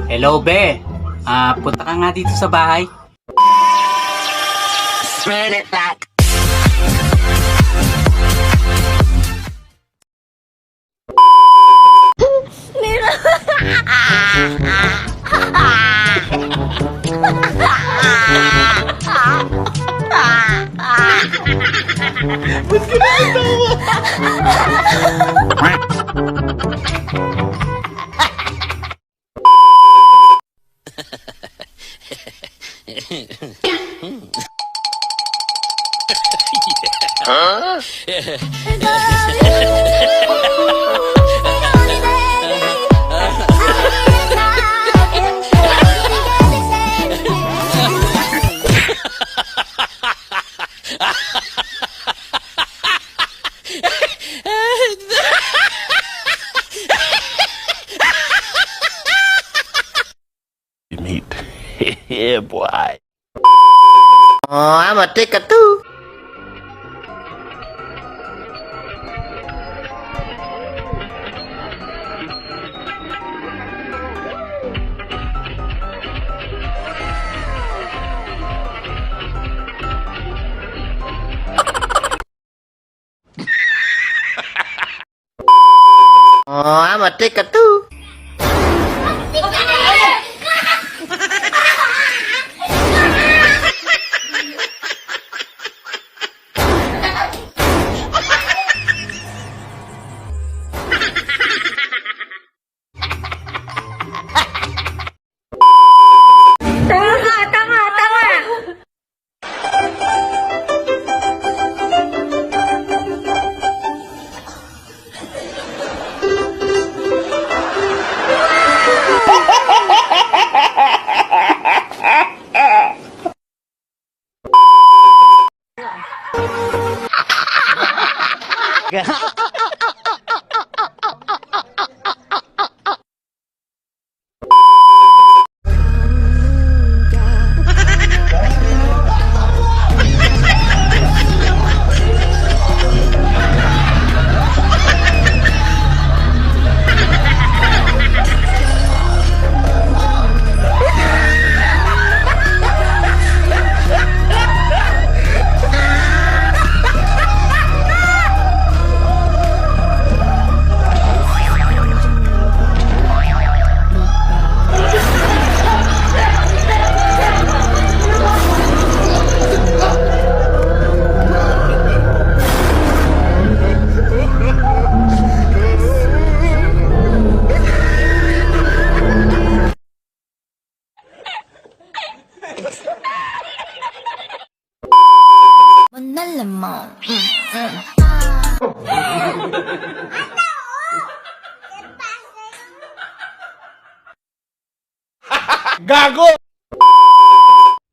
Hello, be. Punta ka nga dito sa bahay. Run it back. Huh? You meet. Yeah, boy. Oh, I'm a ticker too. Oh, I'm a ticker too. Lemon. Gago!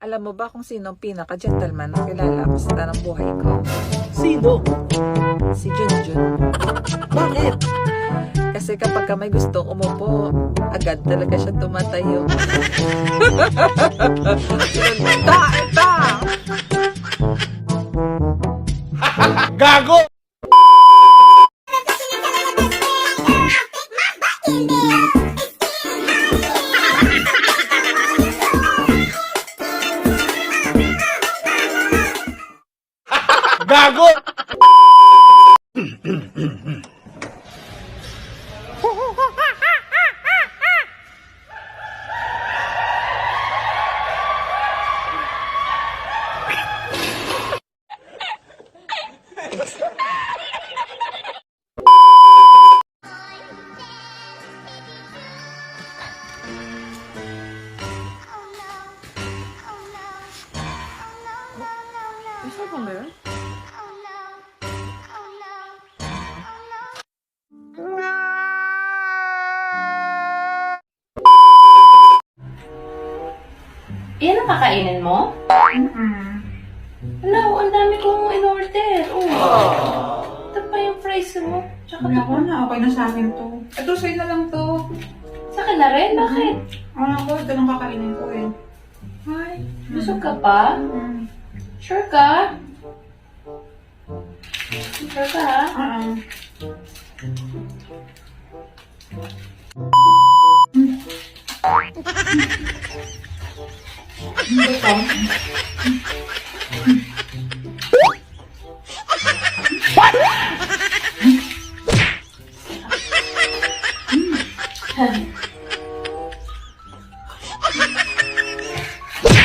Alam mo ba kung sino ang pinaka-gentleman na kilala ko sa tanang buhay ko? Sino? Si Junjun. Bakit? Kasi kapag ka may gustong umupo, agad talaga siya tumatayo. Ita! Gago! Gago! Isa pa ba yun? Yan ang kakainin mo? Wala, ang dami kong in-order. Ito pa yung fries mo. Tsaka Wala ko na, okay na sa akin to. Ito, sa'yo na lang to. sa akin na rin? Bakit? Ano ko, ito lang kakainin ko eh. Ay, busog ka pa? Sure ka? Sure ka ha?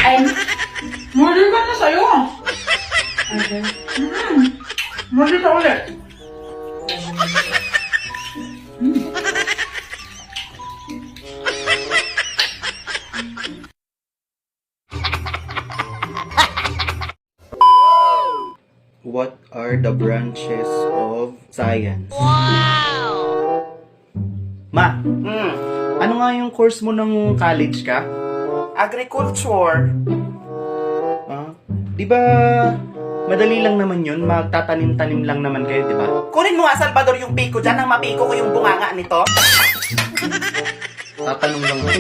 Ay, muli ka na sa'yo. Okay. Muli ka ulit. What are the branches of science? Wow! Ma, ano nga yung course mo ng college ka? Agriculture. Ah, di ba madali lang naman yun? Magtatanim-tanim lang naman kayo, di ba? Kunin mo nga, Salvador, yung piko dyan nang mapiko ko yung bunganga nito. Tatanong lang ako.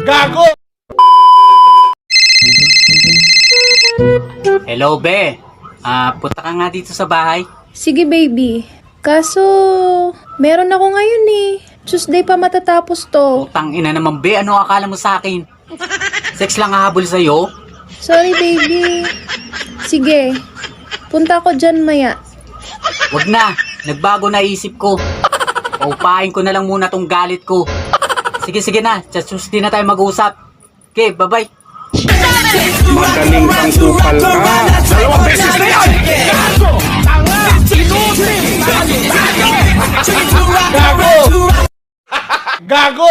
Gago! Hello, be. Punta ka nga dito sa bahay. Sige, baby. Kaso, meron ako ngayon eh. Tuesday pa matatapos to. Putang ina naman, be. Ano akala mo sa akin? Sex lang hahabol sa'yo? Sorry, baby. Sige. Punta ko dyan maya. Wag na. Nagbago na isip ko. Paupahin ko na lang muna tong galit ko. Sige na. Tuesday na tayo mag-usap. Okay, bye-bye. Magaling kang kupal ka. Dalawang beses na yan! Gago! Tanga! Sinusin! Gago! Gago!